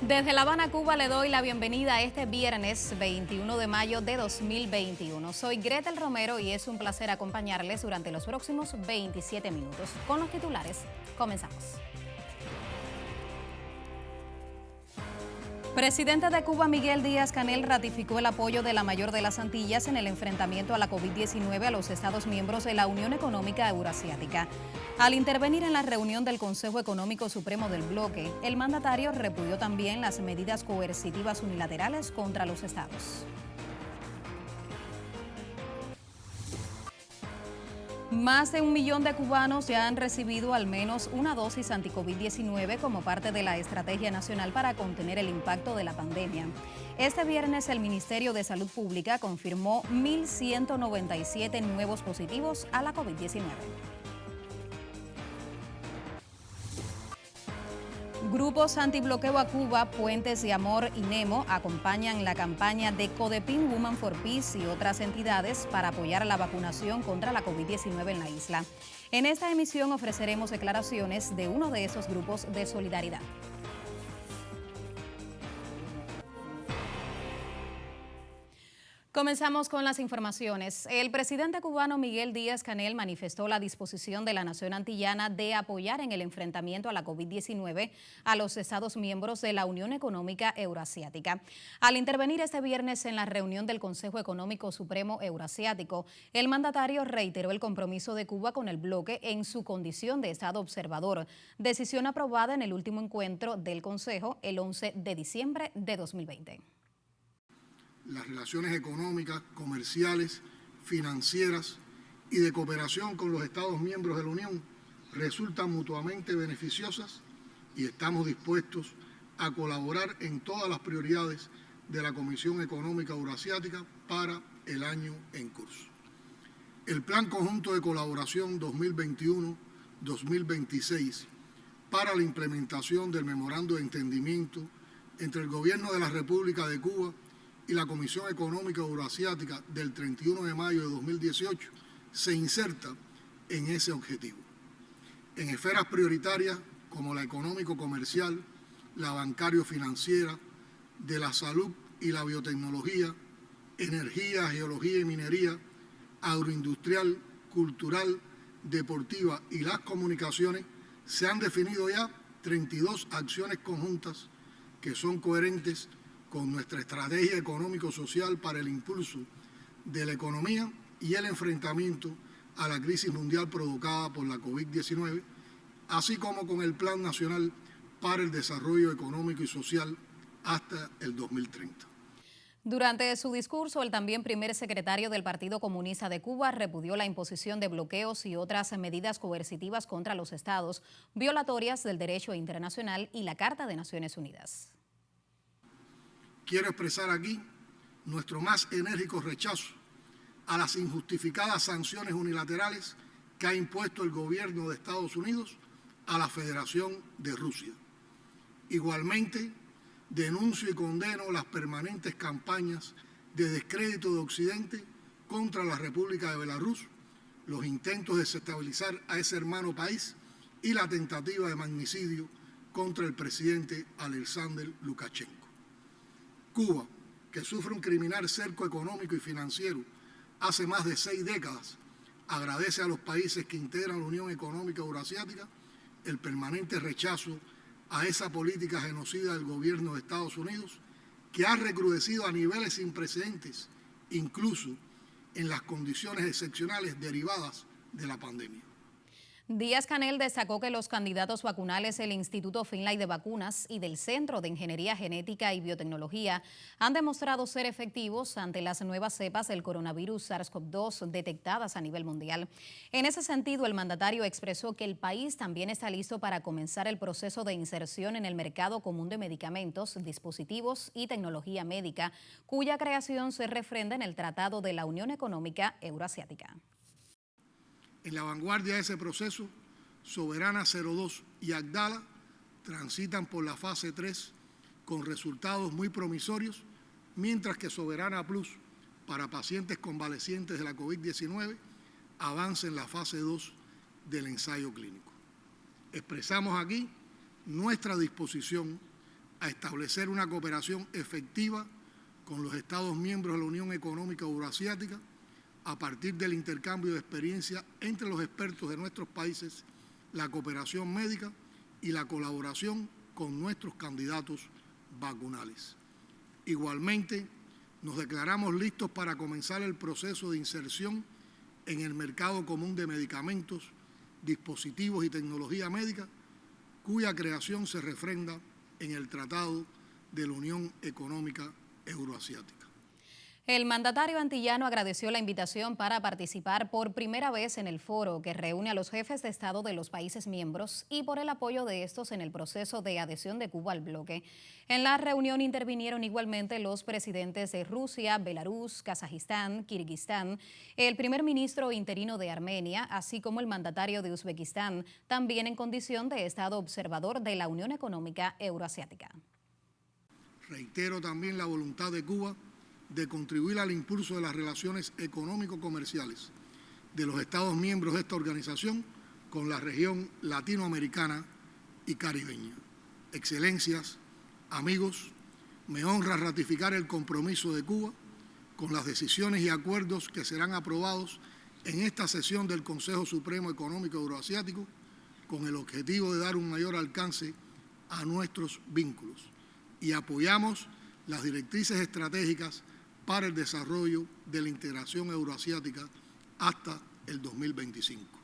Desde La Habana, Cuba, le doy la bienvenida a este viernes 21 de mayo de 2021. Soy Gretel Romero y es un placer acompañarles durante los próximos 27 minutos. Con los titulares, comenzamos. Presidente de Cuba, Miguel Díaz-Canel, ratificó el apoyo de la mayor de las Antillas en el enfrentamiento a la COVID-19 a los Estados miembros de la Unión Económica Euroasiática. Al intervenir en la reunión del Consejo Económico Supremo del bloque, el mandatario repudió también las medidas coercitivas unilaterales contra los estados. Más de 1 millón de cubanos ya han recibido al menos una dosis anti-COVID-19 como parte de la Estrategia Nacional para contener el impacto de la pandemia. Este viernes el Ministerio de Salud Pública confirmó 1.197 nuevos positivos a la COVID-19. Grupos antibloqueo a Cuba, Puentes de Amor y Nemo acompañan la campaña de Codepin Women for Peace y otras entidades para apoyar la vacunación contra la COVID-19 en la isla. En esta emisión ofreceremos declaraciones de uno de esos grupos de solidaridad. Comenzamos con las informaciones. El presidente cubano Miguel Díaz-Canel manifestó la disposición de la nación antillana de apoyar en el enfrentamiento a la COVID-19 a los Estados miembros de la Unión Económica Euroasiática. Al intervenir este viernes en la reunión del Consejo Económico Supremo Euroasiático, el mandatario reiteró el compromiso de Cuba con el bloque en su condición de Estado observador, decisión aprobada en el último encuentro del Consejo el 11 de diciembre de 2020. Las relaciones económicas, comerciales, financieras y de cooperación con los Estados miembros de la Unión resultan mutuamente beneficiosas y estamos dispuestos a colaborar en todas las prioridades de la Comisión Económica Euroasiática para el año en curso. El Plan Conjunto de Colaboración 2021-2026 para la implementación del Memorando de Entendimiento entre el Gobierno de la República de Cuba y la Comisión Económica Euroasiática del 31 de mayo de 2018 se inserta en ese objetivo. En esferas prioritarias como la económico-comercial, la bancario-financiera, de la salud y la biotecnología, energía, geología y minería, agroindustrial, cultural, deportiva y las comunicaciones, se han definido ya 32 acciones conjuntas que son coherentes con nuestra estrategia económico-social para el impulso de la economía y el enfrentamiento a la crisis mundial provocada por la COVID-19, así como con el Plan Nacional para el Desarrollo Económico y Social hasta el 2030. Durante su discurso, el también primer secretario del Partido Comunista de Cuba repudió la imposición de bloqueos y otras medidas coercitivas contra los estados, violatorias del derecho internacional y la Carta de Naciones Unidas. Quiero expresar aquí nuestro más enérgico rechazo a las injustificadas sanciones unilaterales que ha impuesto el gobierno de Estados Unidos a la Federación de Rusia. Igualmente, denuncio y condeno las permanentes campañas de descrédito de Occidente contra la República de Belarus, los intentos de desestabilizar a ese hermano país y la tentativa de magnicidio contra el presidente Alexander Lukashenko. Cuba, que sufre un criminal cerco económico y financiero hace más de 6 décadas, agradece a los países que integran la Unión Económica Euroasiática el permanente rechazo a esa política genocida del gobierno de Estados Unidos, que ha recrudecido a niveles sin precedentes, incluso en las condiciones excepcionales derivadas de la pandemia. Díaz-Canel destacó que los candidatos vacunales del Instituto Finlay de Vacunas y del Centro de Ingeniería Genética y Biotecnología han demostrado ser efectivos ante las nuevas cepas del coronavirus SARS-CoV-2 detectadas a nivel mundial. En ese sentido, el mandatario expresó que el país también está listo para comenzar el proceso de inserción en el mercado común de medicamentos, dispositivos y tecnología médica, cuya creación se refrenda en el Tratado de la Unión Económica Euroasiática. En la vanguardia de ese proceso, Soberana 02 y Abdala transitan por la fase 3 con resultados muy promisorios, mientras que Soberana Plus, para pacientes convalecientes de la COVID-19, avanza en la fase 2 del ensayo clínico. Expresamos aquí nuestra disposición a establecer una cooperación efectiva con los Estados miembros de la Unión Económica Euroasiática a partir del intercambio de experiencia entre los expertos de nuestros países, la cooperación médica y la colaboración con nuestros candidatos vacunales. Igualmente, nos declaramos listos para comenzar el proceso de inserción en el mercado común de medicamentos, dispositivos y tecnología médica, cuya creación se refrenda en el Tratado de la Unión Económica Euroasiática. El mandatario antillano agradeció la invitación para participar por primera vez en el foro que reúne a los jefes de Estado de los países miembros y por el apoyo de estos en el proceso de adhesión de Cuba al bloque. En la reunión intervinieron igualmente los presidentes de Rusia, Belarus, Kazajistán, Kirguistán, el primer ministro interino de Armenia, así como el mandatario de Uzbekistán, también en condición de Estado observador de la Unión Económica Euroasiática. Reitero también la voluntad de Cuba de contribuir al impulso de las relaciones económico-comerciales de los Estados miembros de esta organización con la región latinoamericana y caribeña. Excelencias, amigos, me honra ratificar el compromiso de Cuba con las decisiones y acuerdos que serán aprobados en esta sesión del Consejo Supremo Económico Euroasiático con el objetivo de dar un mayor alcance a nuestros vínculos y apoyamos las directrices estratégicas para el desarrollo de la integración euroasiática hasta el 2025.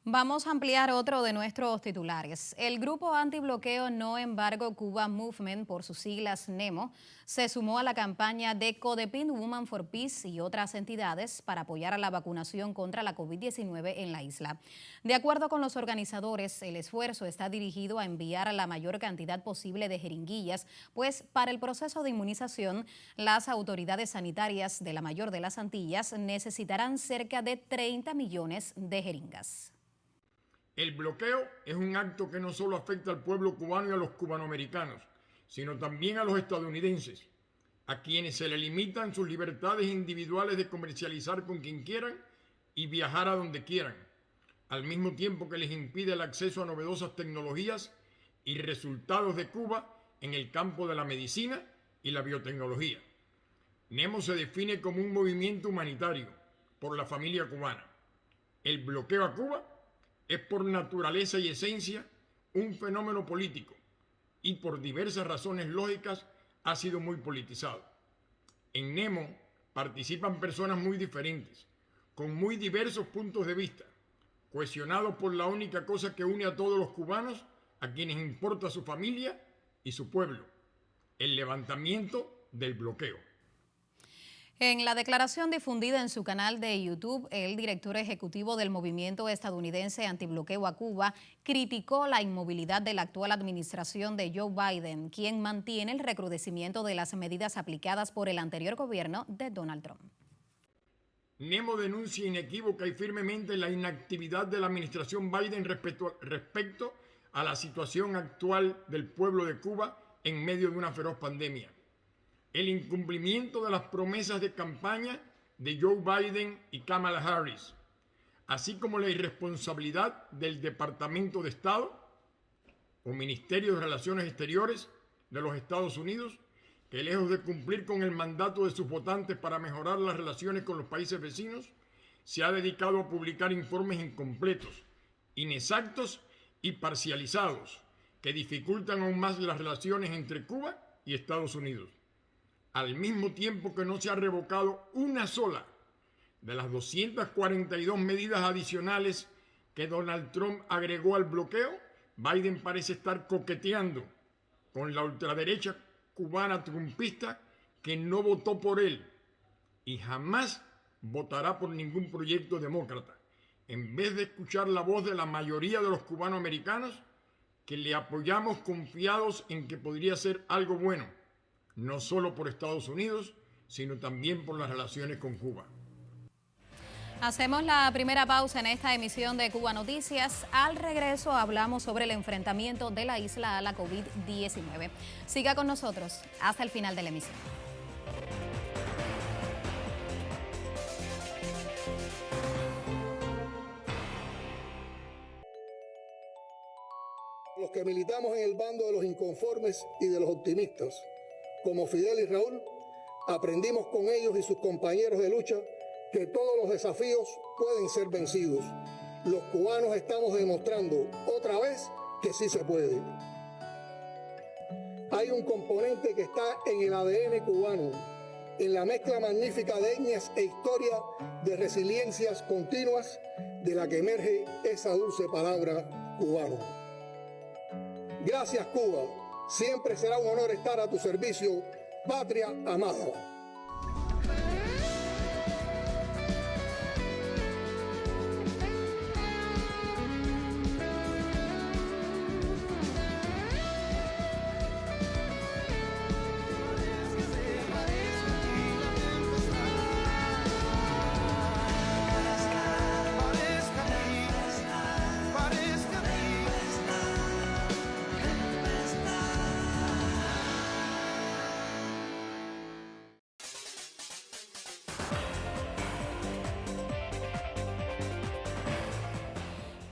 Vamos a ampliar otro de nuestros titulares. El grupo antibloqueo No Embargo Cuba Movement, por sus siglas NEMO, se sumó a la campaña de Codepin Women for Peace y otras entidades para apoyar a la vacunación contra la COVID-19 en la isla. De acuerdo con los organizadores, el esfuerzo está dirigido a enviar la mayor cantidad posible de jeringuillas, pues para el proceso de inmunización, las autoridades sanitarias de la mayor de las Antillas necesitarán cerca de 30 millones de jeringas. El bloqueo es un acto que no solo afecta al pueblo cubano y a los cubanoamericanos, sino también a los estadounidenses, a quienes se les limitan sus libertades individuales de comercializar con quien quieran y viajar a donde quieran, al mismo tiempo que les impide el acceso a novedosas tecnologías y resultados de Cuba en el campo de la medicina y la biotecnología. NEMO se define como un movimiento humanitario por la familia cubana. El bloqueo a Cuba es por naturaleza y esencia un fenómeno político y por diversas razones lógicas ha sido muy politizado. En NEMO participan personas muy diferentes, con muy diversos puntos de vista, cohesionados por la única cosa que une a todos los cubanos, a quienes importa su familia y su pueblo, el levantamiento del bloqueo. En la declaración difundida en su canal de YouTube, el director ejecutivo del movimiento estadounidense antibloqueo a Cuba criticó la inmovilidad de la actual administración de Joe Biden, quien mantiene el recrudecimiento de las medidas aplicadas por el anterior gobierno de Donald Trump. NEMO denuncia inequívoca y firmemente la inactividad de la administración Biden respecto a la situación actual del pueblo de Cuba en medio de una feroz pandemia. El incumplimiento de las promesas de campaña de Joe Biden y Kamala Harris, así como la irresponsabilidad del Departamento de Estado o Ministerio de Relaciones Exteriores de los Estados Unidos, que lejos de cumplir con el mandato de sus votantes para mejorar las relaciones con los países vecinos, se ha dedicado a publicar informes incompletos, inexactos y parcializados, que dificultan aún más las relaciones entre Cuba y Estados Unidos. Al mismo tiempo que no se ha revocado una sola de las 242 medidas adicionales que Donald Trump agregó al bloqueo, Biden parece estar coqueteando con la ultraderecha cubana trumpista que no votó por él y jamás votará por ningún proyecto demócrata, en vez de escuchar la voz de la mayoría de los cubanoamericanos que le apoyamos confiados en que podría ser algo bueno, no solo por Estados Unidos, sino también por las relaciones con Cuba. Hacemos la primera pausa en esta emisión de Cuba Noticias. Al regreso hablamos sobre el enfrentamiento de la isla a la COVID-19. Siga con nosotros hasta el final de la emisión. Los que militamos en el bando de los inconformes y de los optimistas, como Fidel y Raúl, aprendimos con ellos y sus compañeros de lucha que todos los desafíos pueden ser vencidos. Los cubanos estamos demostrando otra vez que sí se puede. Hay un componente que está en el ADN cubano, en la mezcla magnífica de etnias e historia de resiliencias continuas de la que emerge esa dulce palabra cubano. Gracias, Cuba. Siempre será un honor estar a tu servicio, patria amada.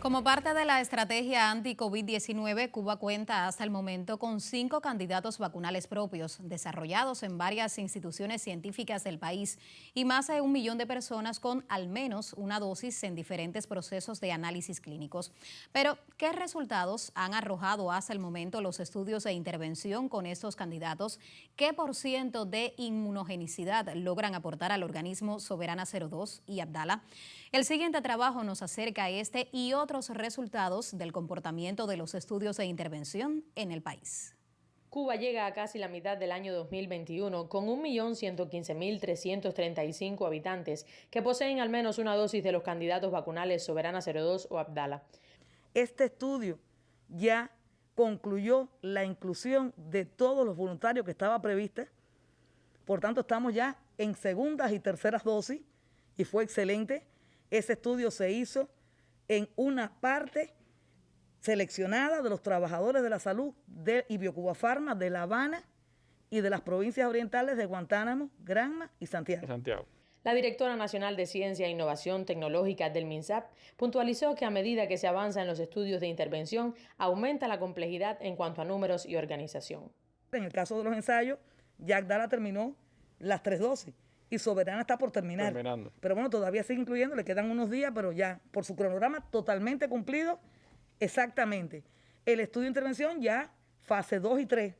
Como parte de la estrategia anti-COVID-19, Cuba cuenta hasta el momento con 5 candidatos vacunales propios, desarrollados en varias instituciones científicas del país, y más de 1 millón de personas con al menos una dosis en diferentes procesos de análisis clínicos. Pero, ¿qué resultados han arrojado hasta el momento los estudios de intervención con estos candidatos? ¿Qué % de inmunogenicidad logran aportar al organismo Soberana 02 y Abdala? El siguiente trabajo nos acerca a este y otros resultados del comportamiento de los estudios de intervención en el país. Cuba llega a casi la mitad del año 2021 con 1.115.335 habitantes que poseen al menos una dosis de los candidatos vacunales Soberana 02 o Abdala. Este estudio ya concluyó la inclusión de todos los voluntarios que estaba prevista. Por tanto, estamos ya en segundas y terceras dosis y fue excelente. Ese estudio se hizo en una parte seleccionada de los trabajadores de la salud de Biocuba Pharma, de La Habana y de las provincias orientales de Guantánamo, Granma y Santiago. La directora nacional de Ciencia e Innovación Tecnológica del MINSAP puntualizó que a medida que se avanza en los estudios de intervención, aumenta la complejidad en cuanto a números y organización. En el caso de los ensayos, ya Abdala terminó las 3 dosis. Y Soberana está por terminar. Pero bueno, todavía sigue incluyendo, le quedan unos días, pero ya por su cronograma totalmente cumplido, exactamente. El estudio de intervención ya fase 2 y 3.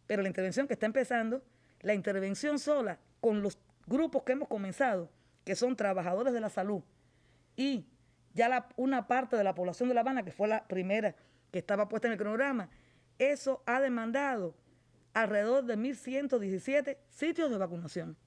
Pero la intervención que está empezando, la intervención sola con los grupos que hemos comenzado, que son trabajadores de la salud, y ya una parte de la población de La Habana, que fue la primera que estaba puesta en el cronograma, eso ha demandado alrededor de 1.117 sitios de vacunación.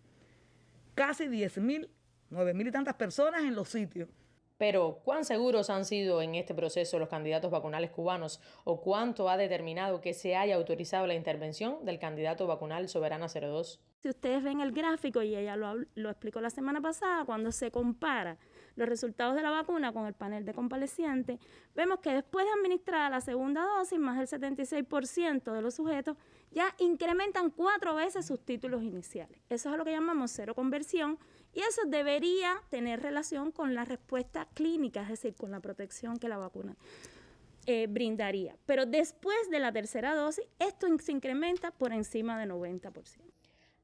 Casi 10.000, 9.000 y tantas personas en los sitios. Pero, ¿cuán seguros han sido en este proceso los candidatos vacunales cubanos o cuánto ha determinado que se haya autorizado la intervención del candidato vacunal Soberana 02? Si ustedes ven el gráfico, y ella lo explicó la semana pasada, cuando se compara los resultados de la vacuna con el panel de convalecientes, vemos que después de administrada la segunda dosis, más del 76% de los sujetos ya incrementan 4 veces sus títulos iniciales. Eso es lo que llamamos seroconversión, y eso debería tener relación con la respuesta clínica, es decir, con la protección que la vacuna brindaría. Pero después de la tercera dosis, esto se incrementa por encima de 90%.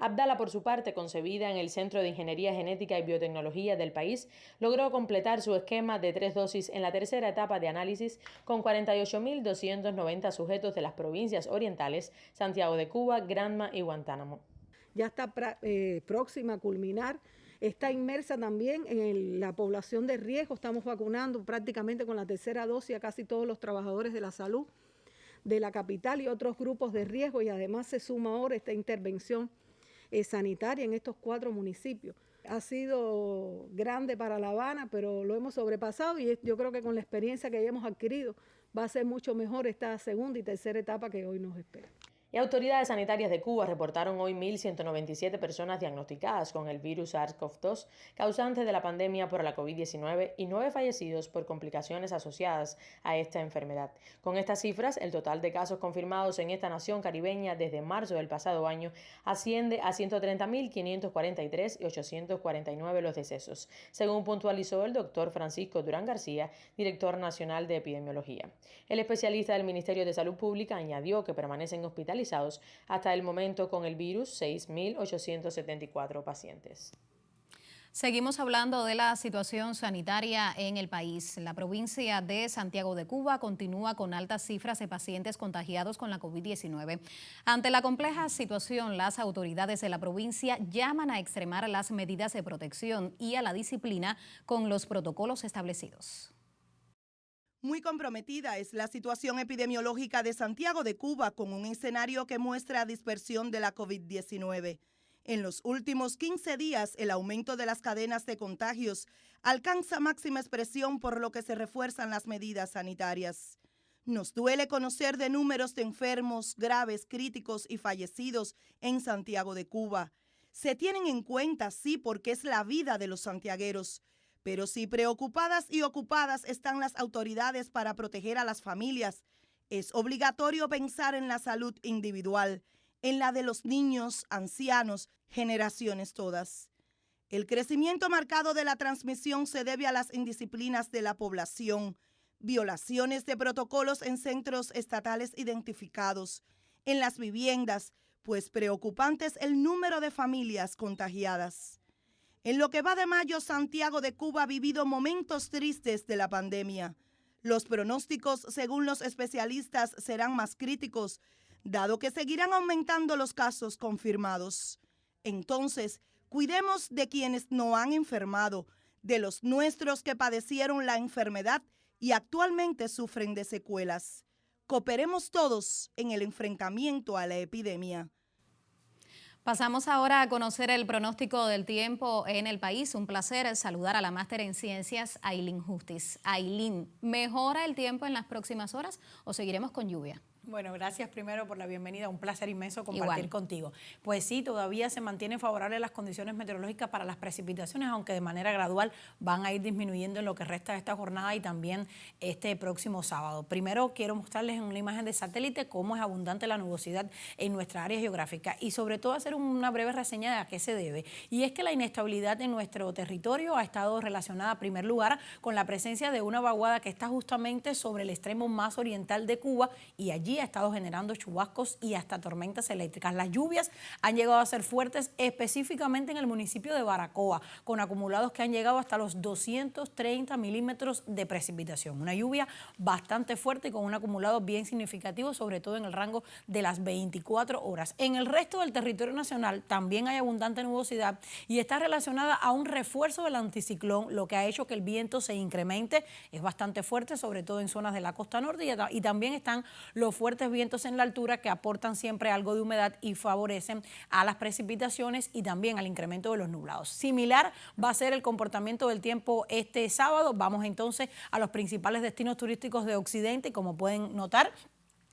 Abdala, por su parte, concebida en el Centro de Ingeniería Genética y Biotecnología del país, logró completar su esquema de 3 dosis en la tercera etapa de análisis con 48.290 sujetos de las provincias orientales, Santiago de Cuba, Granma y Guantánamo. Ya está próxima a culminar. Está inmersa también en la población de riesgo. Estamos vacunando prácticamente con la tercera dosis a casi todos los trabajadores de la salud de la capital y otros grupos de riesgo, y además se suma ahora esta intervención sanitaria en estos 4 municipios. Ha sido grande para La Habana, pero lo hemos sobrepasado, y yo creo que con la experiencia que ya hemos adquirido va a ser mucho mejor esta segunda y tercera etapa que hoy nos espera. Y autoridades sanitarias de Cuba reportaron hoy 1.197 personas diagnosticadas con el virus SARS-CoV-2, causante de la pandemia por la COVID-19, y 9 fallecidos por complicaciones asociadas a esta enfermedad. Con estas cifras, el total de casos confirmados en esta nación caribeña desde marzo del pasado año asciende a 130.543 y 849 los decesos, según puntualizó el doctor Francisco Durán García, director nacional de epidemiología. El especialista del Ministerio de Salud Pública añadió que permanecen hospitalizados hasta el momento con el virus 6.874 pacientes. Seguimos hablando de la situación sanitaria en el país. La provincia de Santiago de Cuba continúa con altas cifras de pacientes contagiados con la COVID-19. Ante la compleja situación, las autoridades de la provincia llaman a extremar las medidas de protección y a la disciplina con los protocolos establecidos. Muy comprometida es la situación epidemiológica de Santiago de Cuba con un escenario que muestra dispersión de la COVID-19. En los últimos 15 días, el aumento de las cadenas de contagios alcanza máxima expresión, por lo que se refuerzan las medidas sanitarias. Nos duele conocer de números de enfermos graves, críticos y fallecidos en Santiago de Cuba. Se tienen en cuenta, sí, porque es la vida de los santiagueros. Pero si preocupadas y ocupadas están las autoridades para proteger a las familias, es obligatorio pensar en la salud individual, en la de los niños, ancianos, generaciones todas. El crecimiento marcado de la transmisión se debe a las indisciplinas de la población, violaciones de protocolos en centros estatales identificados, en las viviendas, pues preocupante es el número de familias contagiadas. En lo que va de mayo, Santiago de Cuba ha vivido momentos tristes de la pandemia. Los pronósticos, según los especialistas, serán más críticos, dado que seguirán aumentando los casos confirmados. Entonces, cuidemos de quienes no han enfermado, de los nuestros que padecieron la enfermedad y actualmente sufren de secuelas. Cooperemos todos en el enfrentamiento a la epidemia. Pasamos ahora a conocer el pronóstico del tiempo en el país. Un placer saludar a la máster en ciencias, Ailín Justiz. Ailín, ¿mejora el tiempo en las próximas horas o seguiremos con lluvia? Bueno, gracias primero por la bienvenida, un placer inmenso compartir contigo. Pues sí, todavía se mantienen favorables las condiciones meteorológicas para las precipitaciones, aunque de manera gradual van a ir disminuyendo en lo que resta de esta jornada y también este próximo sábado. Primero quiero mostrarles en una imagen de satélite cómo es abundante la nubosidad en nuestra área geográfica y sobre todo hacer una breve reseña de a qué se debe. Y es que la inestabilidad en nuestro territorio ha estado relacionada en primer lugar con la presencia de una vaguada que está justamente sobre el extremo más oriental de Cuba y allí ha estado generando chubascos y hasta tormentas eléctricas. Las lluvias han llegado a ser fuertes específicamente en el municipio de Baracoa, con acumulados que han llegado hasta los 230 milímetros de precipitación. Una lluvia bastante fuerte y con un acumulado bien significativo, sobre todo en el rango de las 24 horas. En el resto del territorio nacional también hay abundante nubosidad y está relacionada a un refuerzo del anticiclón, lo que ha hecho que el viento se incremente. Es bastante fuerte, sobre todo en zonas de la costa norte y también están los fuertes vientos en la altura que aportan siempre algo de humedad y favorecen a las precipitaciones y también al incremento de los nublados. Similar va a ser el comportamiento del tiempo este sábado. Vamos entonces a los principales destinos turísticos de Occidente y como pueden notar,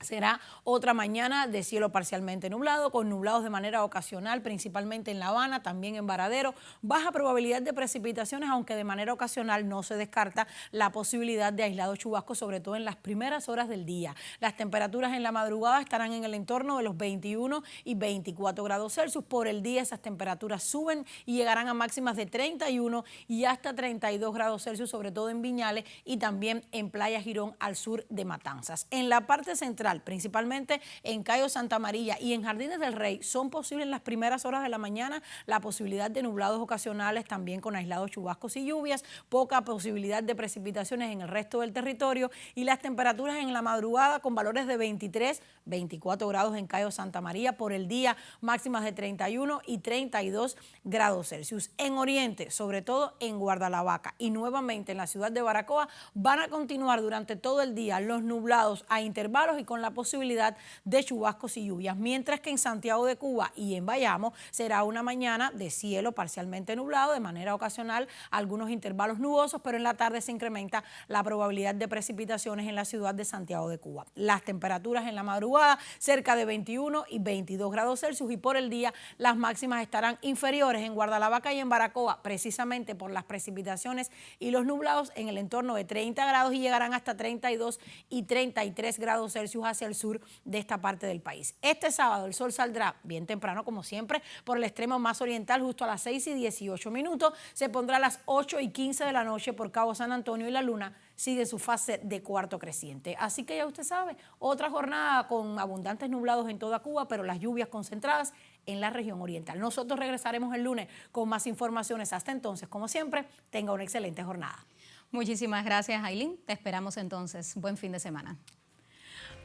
será otra mañana de cielo parcialmente nublado, con nublados de manera ocasional, principalmente en La Habana, también en Varadero. Baja probabilidad de precipitaciones, aunque de manera ocasional no se descarta la posibilidad de aislados chubascos, sobre todo en las primeras horas del día. Las temperaturas en la madrugada estarán en el entorno de los 21 y 24 grados Celsius. Por el día esas temperaturas suben y llegarán a máximas de 31 y hasta 32 grados Celsius, sobre todo en Viñales y también en Playa Girón al sur de Matanzas. En la parte central, principalmente en Cayo Santa María y en Jardines del Rey, son posibles en las primeras horas de la mañana la posibilidad de nublados ocasionales, también con aislados chubascos y lluvias, poca posibilidad de precipitaciones en el resto del territorio y las temperaturas en la madrugada con valores de 23, 24 grados en Cayo Santa María, por el día máximas de 31 y 32 grados Celsius. En Oriente, sobre todo en Guardalavaca y nuevamente en la ciudad de Baracoa, van a continuar durante todo el día los nublados a intervalos y con con la posibilidad de chubascos y lluvias, mientras que en Santiago de Cuba y en Bayamo será una mañana de cielo parcialmente nublado, de manera ocasional algunos intervalos nubosos, pero en la tarde se incrementa la probabilidad de precipitaciones en la ciudad de Santiago de Cuba. Las temperaturas en la madrugada cerca de 21 y 22 grados Celsius, y por el día las máximas estarán inferiores en Guardalavaca y en Baracoa, precisamente por las precipitaciones y los nublados, en el entorno de 30 grados, y llegarán hasta 32 y 33 grados Celsius hacia el sur de esta parte del país. Este sábado el sol saldrá bien temprano, como siempre, por el extremo más oriental, justo a las 6 y 18 minutos. Se pondrá a las 8 y 15 de la noche por Cabo San Antonio, y la luna sigue su fase de cuarto creciente. Así que ya usted sabe, otra jornada con abundantes nublados en toda Cuba, pero las lluvias concentradas en la región oriental. Nosotros regresaremos el lunes con más informaciones. Hasta entonces, como siempre, tenga una excelente jornada. Muchísimas gracias, Ailín. Te esperamos entonces. Buen fin de semana.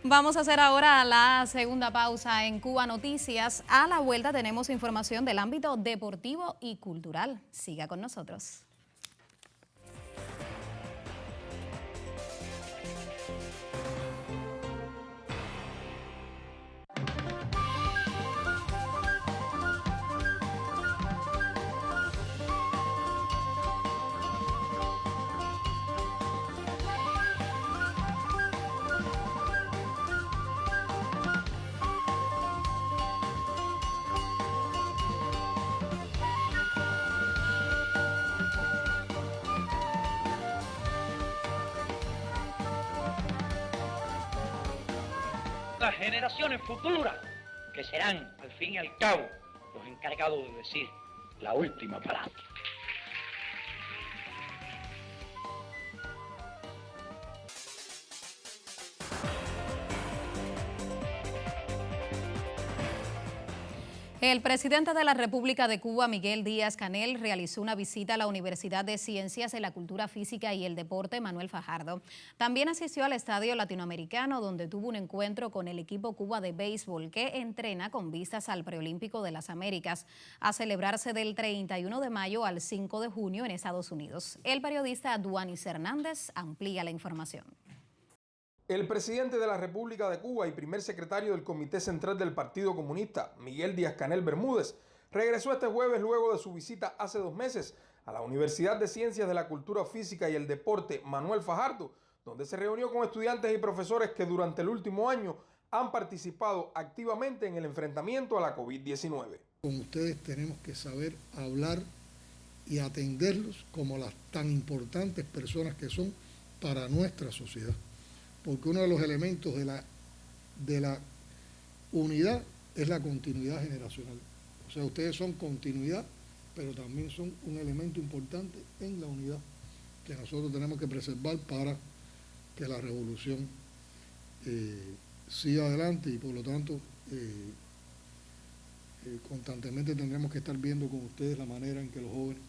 Vamos a hacer ahora la segunda pausa en Cuba Noticias. A la vuelta tenemos información del ámbito deportivo y cultural. Siga con nosotros. Las generaciones futuras, que serán, al fin y al cabo, los encargados de decir la última palabra. El presidente de la República de Cuba, Miguel Díaz-Canel, realizó una visita a la Universidad de Ciencias de la Cultura Física y el Deporte Manuel Fajardo. También asistió al Estadio Latinoamericano, donde tuvo un encuentro con el equipo Cuba de béisbol, que entrena con vistas al Preolímpico de las Américas, a celebrarse del 31 de mayo al 5 de junio en Estados Unidos. El periodista Duanis Hernández amplía la información. El presidente de la República de Cuba y primer secretario del Comité Central del Partido Comunista, Miguel Díaz-Canel Bermúdez, regresó este jueves luego de su visita hace 2 meses a la Universidad de Ciencias de la Cultura Física y el Deporte Manuel Fajardo, donde se reunió con estudiantes y profesores que durante el último año han participado activamente en el enfrentamiento a la COVID-19. Con ustedes tenemos que saber hablar y atenderlos como las tan importantes personas que son para nuestra sociedad. Porque uno de los elementos de la unidad es la continuidad generacional. O sea, ustedes son continuidad, pero también son un elemento importante en la unidad que nosotros tenemos que preservar para que la revolución siga adelante, y por lo tanto constantemente tendremos que estar viendo con ustedes la manera en que los jóvenes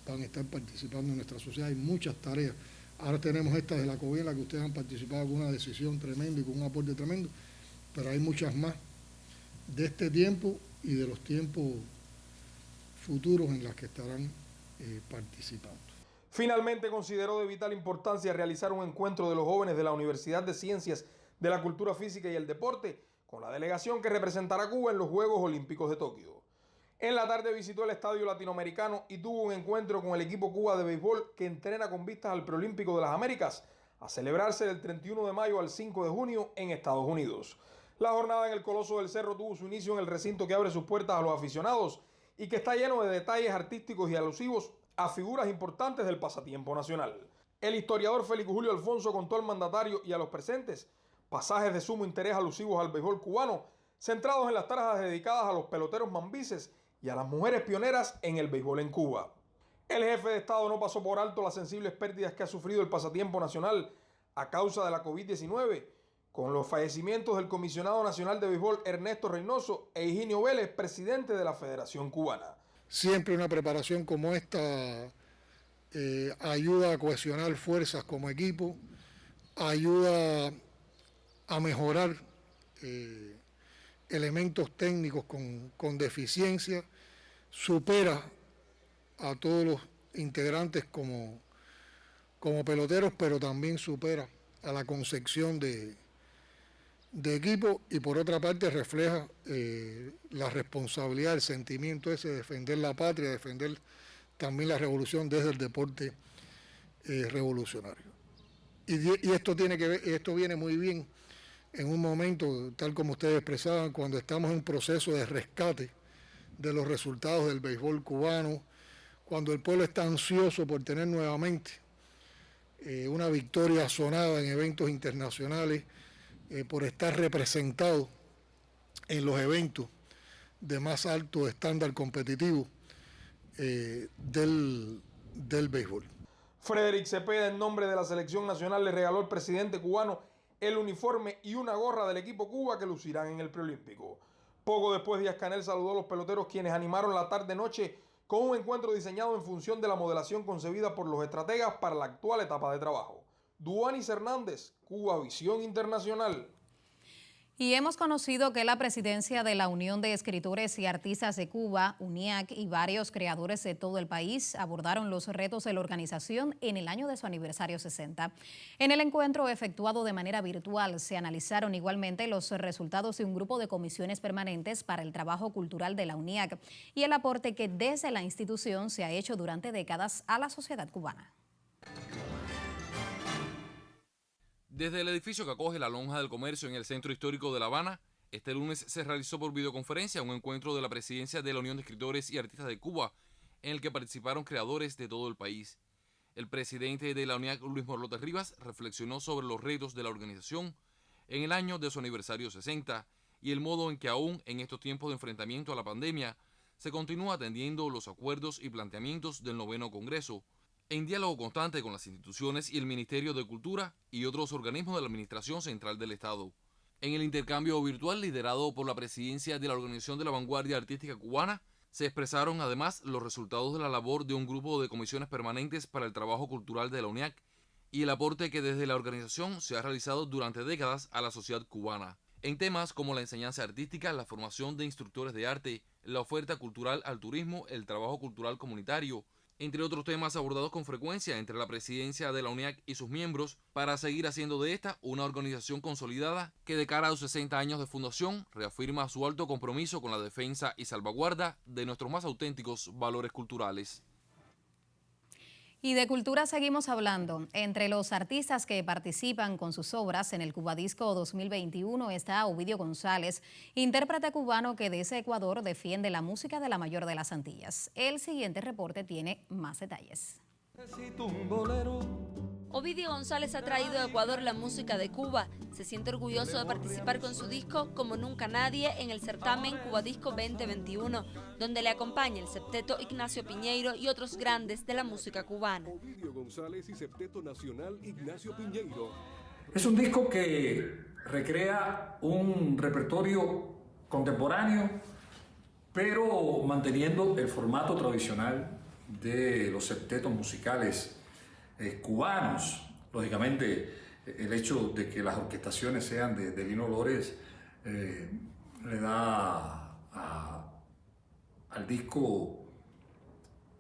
van a estar participando en nuestra sociedad. Hay muchas tareas. Ahora tenemos esta de la COVID, en la que ustedes han participado con una decisión tremenda y con un aporte tremendo, pero hay muchas más de este tiempo y de los tiempos futuros en las que estarán participando. Finalmente consideró de vital importancia realizar un encuentro de los jóvenes de la Universidad de Ciencias de la Cultura Física y el Deporte con la delegación que representará a Cuba en los Juegos Olímpicos de Tokio. En la tarde visitó el Estadio Latinoamericano y tuvo un encuentro con el equipo Cuba de béisbol, que entrena con vistas al Preolímpico de las Américas, a celebrarse del 31 de mayo al 5 de junio en Estados Unidos. La jornada en el Coloso del Cerro tuvo su inicio en el recinto que abre sus puertas a los aficionados y que está lleno de detalles artísticos y alusivos a figuras importantes del pasatiempo nacional. El historiador Félix Julio Alfonso contó al mandatario y a los presentes pasajes de sumo interés alusivos al béisbol cubano, centrados en las tarjas dedicadas a los peloteros mambises y a las mujeres pioneras en el béisbol en Cuba. El jefe de Estado no pasó por alto las sensibles pérdidas que ha sufrido el pasatiempo nacional a causa de la COVID-19, con los fallecimientos del comisionado nacional de béisbol Ernesto Reynoso e Higinio Vélez, presidente de la Federación Cubana. Siempre una preparación como esta ayuda a cohesionar fuerzas como equipo, ayuda a mejorar elementos técnicos con deficiencia, supera a todos los integrantes como peloteros, pero también supera a la concepción de de equipo y por otra parte refleja la responsabilidad, el sentimiento ese de defender la patria, defender también la revolución desde el deporte revolucionario. Y esto viene muy bien en un momento, tal como ustedes expresaban, cuando estamos en un proceso de rescate de los resultados del béisbol cubano, cuando el pueblo está ansioso por tener nuevamente una victoria sonada en eventos internacionales, por estar representado en los eventos de más alto estándar competitivo del béisbol. Frederick Cepeda, en nombre de la selección nacional, le regaló al presidente cubano el uniforme y una gorra del equipo Cuba que lucirán en el preolímpico. Poco después, Díaz-Canel saludó a los peloteros, quienes animaron la tarde-noche con un encuentro diseñado en función de la modelación concebida por los estrategas para la actual etapa de trabajo. Duanis Hernández, Cuba Visión Internacional. Y hemos conocido que la presidencia de la Unión de Escritores y Artistas de Cuba, UNIAC, y varios creadores de todo el país abordaron los retos de la organización en el año de su aniversario 60. En el encuentro efectuado de manera virtual se analizaron igualmente los resultados de un grupo de comisiones permanentes para el trabajo cultural de la UNIAC y el aporte que desde la institución se ha hecho durante décadas a la sociedad cubana. Desde el edificio que acoge la Lonja del Comercio en el Centro Histórico de La Habana, este lunes se realizó por videoconferencia un encuentro de la presidencia de la Unión de Escritores y Artistas de Cuba, en el que participaron creadores de todo el país. El presidente de la UNIAC, Luis Morlote Rivas, reflexionó sobre los retos de la organización en el año de su aniversario 60 y el modo en que aún en estos tiempos de enfrentamiento a la pandemia se continúa atendiendo los acuerdos y planteamientos del 9º Congreso, en diálogo constante con las instituciones y el Ministerio de Cultura y otros organismos de la Administración Central del Estado. En el intercambio virtual liderado por la presidencia de la Organización de la Vanguardia Artística Cubana, se expresaron además los resultados de la labor de un grupo de comisiones permanentes para el trabajo cultural de la UNIAC y el aporte que desde la organización se ha realizado durante décadas a la sociedad cubana, en temas como la enseñanza artística, la formación de instructores de arte, la oferta cultural al turismo, el trabajo cultural comunitario, entre otros temas abordados con frecuencia entre la presidencia de la UNIAC y sus miembros, para seguir haciendo de esta una organización consolidada que de cara a sus 60 años de fundación reafirma su alto compromiso con la defensa y salvaguarda de nuestros más auténticos valores culturales. Y de cultura seguimos hablando. Entre los artistas que participan con sus obras en el Cubadisco 2021 está Ovidio González, intérprete cubano que desde Ecuador defiende la música de la mayor de las Antillas. El siguiente reporte tiene más detalles. Ovidio González ha traído a Ecuador la música de Cuba. Se siente orgulloso de participar con su disco Como Nunca Nadie en el certamen Cubadisco 2021, donde le acompaña el septeto Ignacio Piñeiro y otros grandes de la música cubana. Ovidio González y Septeto Nacional Ignacio Piñeiro. Es un disco que recrea un repertorio contemporáneo, pero manteniendo el formato tradicional de los septetos musicales cubanos. Lógicamente, el hecho de que las orquestaciones sean de Lino Lores le da al disco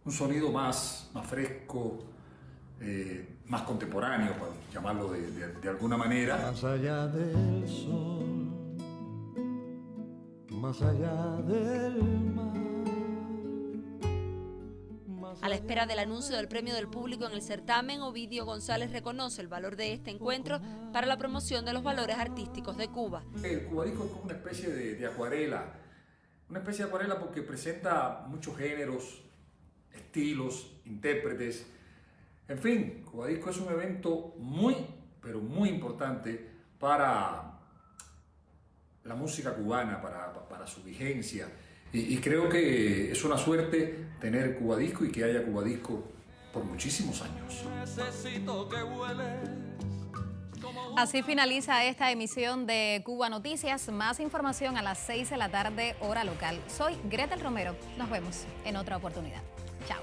un sonido más fresco, más contemporáneo, por llamarlo de alguna manera. Más allá del sol, más allá del mar. A la espera del anuncio del premio del público en el certamen, Ovidio González reconoce el valor de este encuentro para la promoción de los valores artísticos de Cuba. El cubadisco es como una especie de acuarela, porque presenta muchos géneros, estilos, intérpretes. En fin, Cubadisco es un evento muy, pero muy importante para la música cubana, para su vigencia. Y creo que es una suerte tener Cubadisco y que haya Cubadisco por muchísimos años. Así finaliza esta emisión de Cuba Noticias. Más información a las 6 de la tarde, hora local. Soy Gretel Romero. Nos vemos en otra oportunidad. Chao.